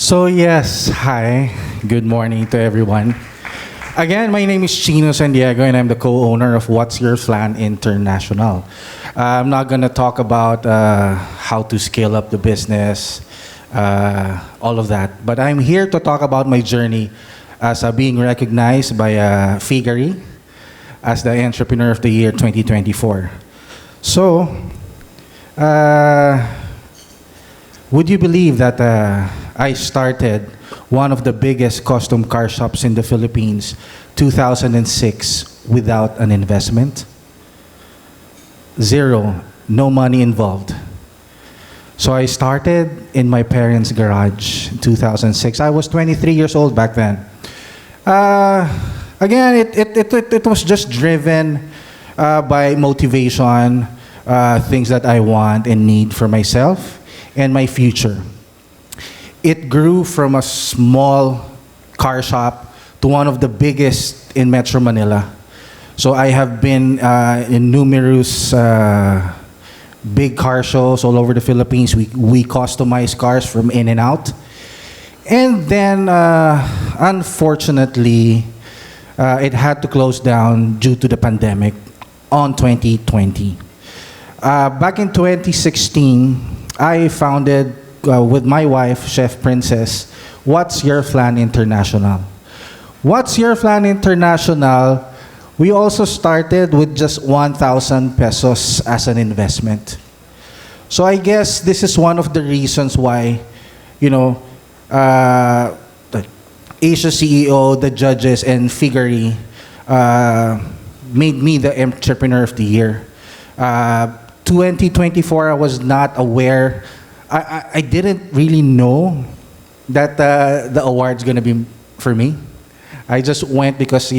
So yes, hi, good morning to everyone. Again, my name is Chino and I'm the co-owner of What's Your Plan International. I'm not gonna talk about how to scale up the business, all of that, but I'm here to talk about my journey as being recognized by Figari as the Entrepreneur of the Year 2024. So, would you believe that I started one of the biggest custom car shops in the Philippines, 2006, without an investment? Zero, no money involved. So I started in my parents' garage in 2006. I was 23 years old back then. Again, it was just driven by motivation, things that I want and need for myself and my future. It grew from a small car shop to one of the biggest in Metro Manila. So I have been in numerous big car shows all over the Philippines. We customize cars from in and out. And then, unfortunately, it had to close down due to the pandemic on 2020. Back in 2016, I founded with my wife, Chef Princess, What's Your Plan International. What's Your Plan International, we also started with just 1,000 pesos as an investment. So I guess this is one of the reasons why, the Asia CEO, the judges, and Figari made me the Entrepreneur of the Year. 2024, I was not aware. I didn't really know that the award's gonna be for me. I just went because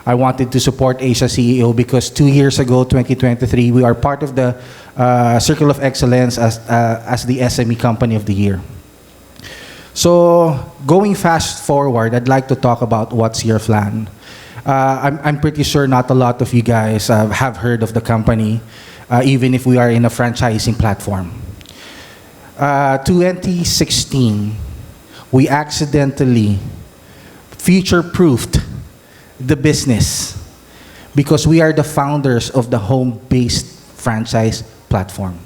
I wanted to support Asia CEO because 2 years ago, 2023, we are part of the Circle of Excellence as the SME Company of the Year. So going fast forward, I'd like to talk about What's Your Plan. I'm pretty sure not a lot of you guys have heard of the company, even if we are in a franchising platform. 2016, we accidentally future-proofed the business because we are the founders of the home-based franchise platform.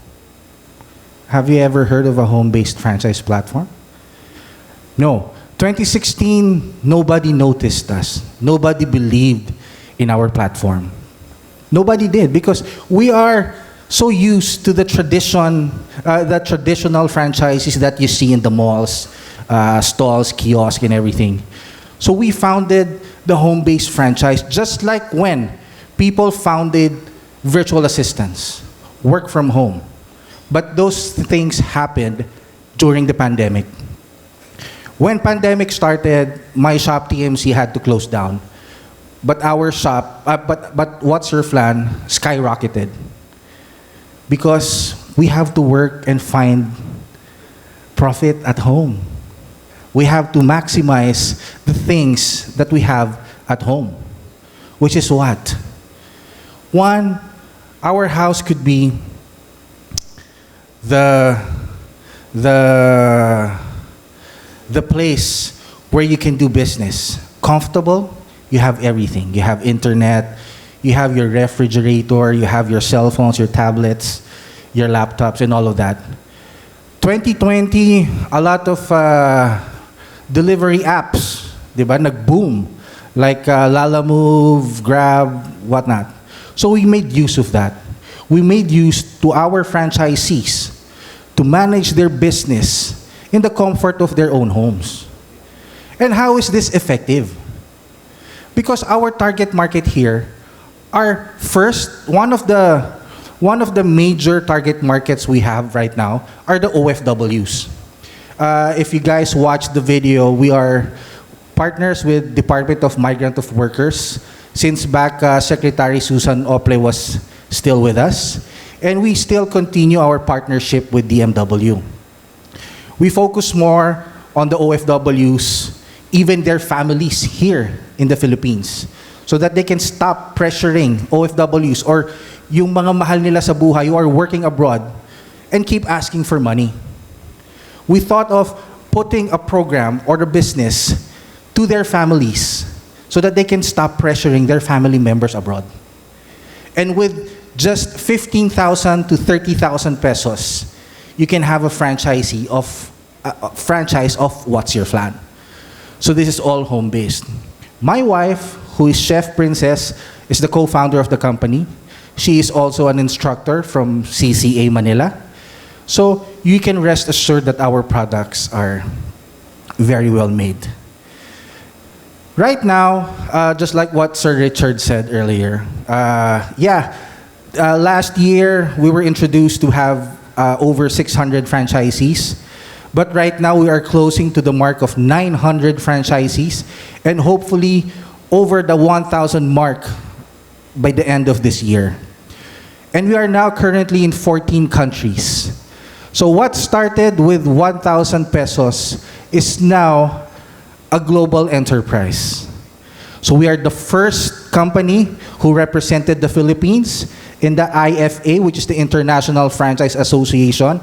Have you ever heard of a home-based franchise platform? No. 2016, nobody noticed us. Nobody believed in our platform. Nobody did because we are so used to the traditional franchises that you see in the malls, stalls, kiosks, and everything. So we founded the home-based franchise just like when people founded virtual assistants, work from home. But those things happened during the pandemic. When pandemic started, my shop TMC had to close down. But our shop, but What's Your Plan skyrocketed. Because we have to work and find profit at home. We have to maximize the things that we have at home. Which is what? One, our house could be the place where you can do business. Comfortable, you have everything. You have internet, you have your refrigerator, you have your cell phones, your tablets, your laptops, and all of that. 2020, a lot of delivery apps, diba, nag-boom, like Lalamove, Grab, whatnot. So we made use of that. We made use to our franchisees to manage their business in the comfort of their own homes. And how is this effective? Because our target market here are first, one of the major target markets we have right now are the OFWs. If you guys watch the video, we are partners with Department of Migrant of Workers since back Secretary Susan Ople was still with us. And we still continue our partnership with DMW. We focus more on the OFWs, even their families here in the Philippines, so that they can stop pressuring OFWs or yung mga mahal nila sa buhay who are working abroad and keep asking for money. We thought of putting a program or a business to their families so that they can stop pressuring their family members abroad. And with just 15,000 to 30,000 pesos, you can have a franchise of What's Your Flan. So this is all home-based. My wife, who is Chef Princess, is the co-founder of the company. She is also an instructor from CCA Manila. So you can rest assured that our products are very well made. Right now, just like what Sir Richard said earlier, last year we were introduced to have over 600 franchisees. But right now we are closing to the mark of 900 franchisees and hopefully over the 1,000 mark by the end of this year. And we are now currently in 14 countries. So what started with 1,000 pesos is now a global enterprise. So we are the first company who represented the Philippines in the IFA, which is the International Franchise Association,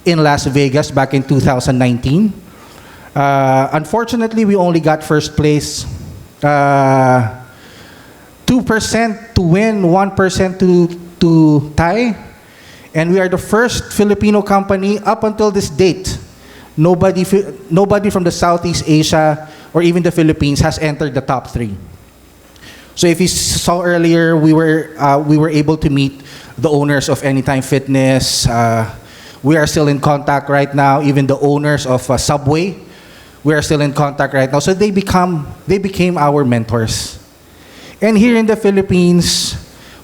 in Las Vegas back in 2019. Unfortunately, we only got first place. 2% to win, 1% to tie. And we are the first Filipino company up until this date. Nobody from the Southeast Asia or even the Philippines has entered the top 3. So if you saw earlier, we were able to meet the owners of Anytime Fitness. We are still in contact right now. Even the owners of Subway, we are still in contact right now. So they became our mentors. And here in the Philippines,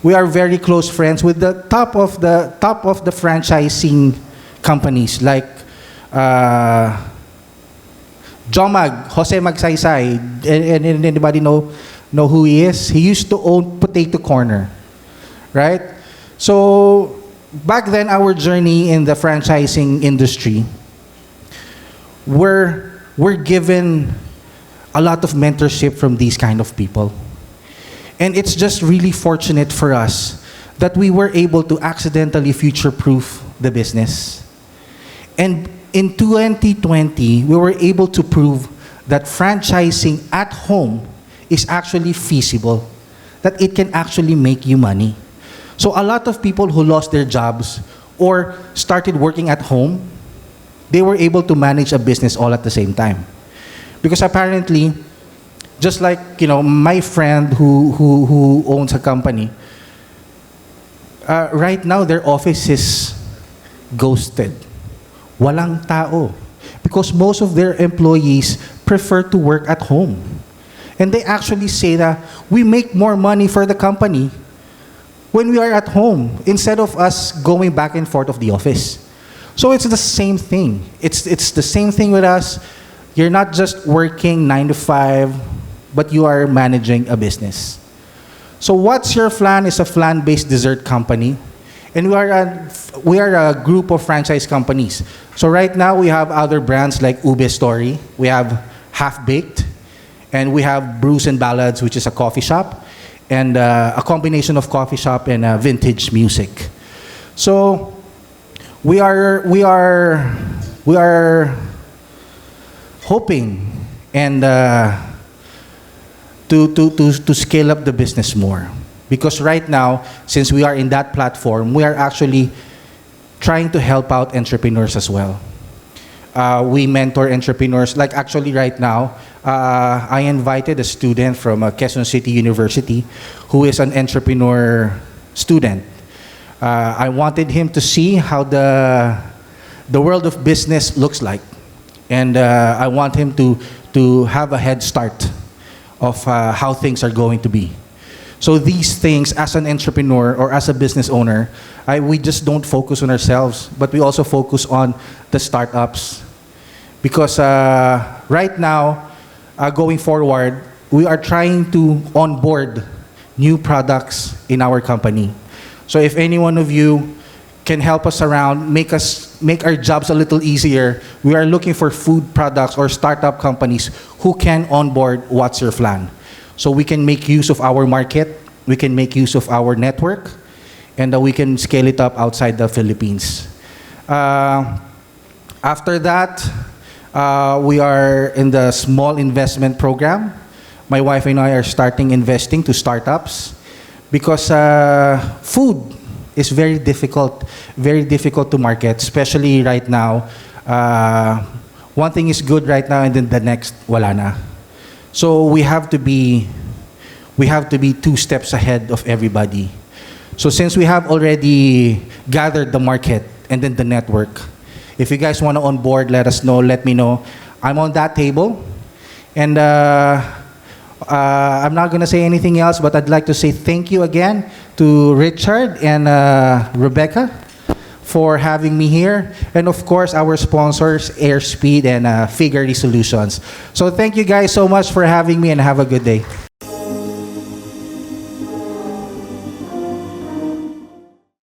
we are very close friends with the top of the franchising companies like Jomag, Jose Magsaysay. And anybody know who he is? He used to own Potato Corner, right? So back then, our journey in the franchising industry, we're given a lot of mentorship from these kind of people. And it's just really fortunate for us that we were able to accidentally future-proof the business. And in 2020, we were able to prove that franchising at home is actually feasible, that it can actually make you money. So a lot of people who lost their jobs or started working at home, they were able to manage a business all at the same time. Because apparently, just like, my friend who owns a company, right now their office is ghosted. Walang tao. Because most of their employees prefer to work at home. And they actually say that we make more money for the company when we are at home instead of us going back and forth of the office. So it's the same thing. It's the same thing with us. You're not just working 9 to 5, but you are managing a business. So What's Your Flan is a flan-based dessert company, and we are a group of franchise companies. So right now we have other brands like Ube Story, we have Half Baked, and we have Brews and Ballads, which is a coffee shop, and a combination of coffee shop and vintage music. So we are hoping and to scale up the business more. Because right now, since we are in that platform, we are actually trying to help out entrepreneurs as well. We mentor entrepreneurs. Like actually right now, I invited a student from Quezon City University who is an entrepreneur student. I wanted him to see how the world of business looks like. And I want him to have a head start of how things are going to be. So these things, as an entrepreneur or as a business owner, we just don't focus on ourselves, but we also focus on the startups. Because right now, going forward, we are trying to onboard new products in our company. So if any one of you can help us around, make our jobs a little easier, we are looking for food products or startup companies who can onboard What's Your Flan. So we can make use of our market, we can make use of our network, and we can scale it up outside the Philippines. After that, We are in the small investment program. My wife and I are starting investing to startups because food is very difficult to market, especially right now. One thing is good right now, and then the next, wala na. So we have to be 2 steps ahead of everybody. So since we have already gathered the market and then the network, if you guys want to onboard, let us know. Let me know. I'm on that table, and I'm not gonna say anything else, but I'd like to say thank you again to Richard and Rebecca for having me here, and of course our sponsors, Airspeed and Figure Solutions. So thank you guys so much for having me, and have a good day.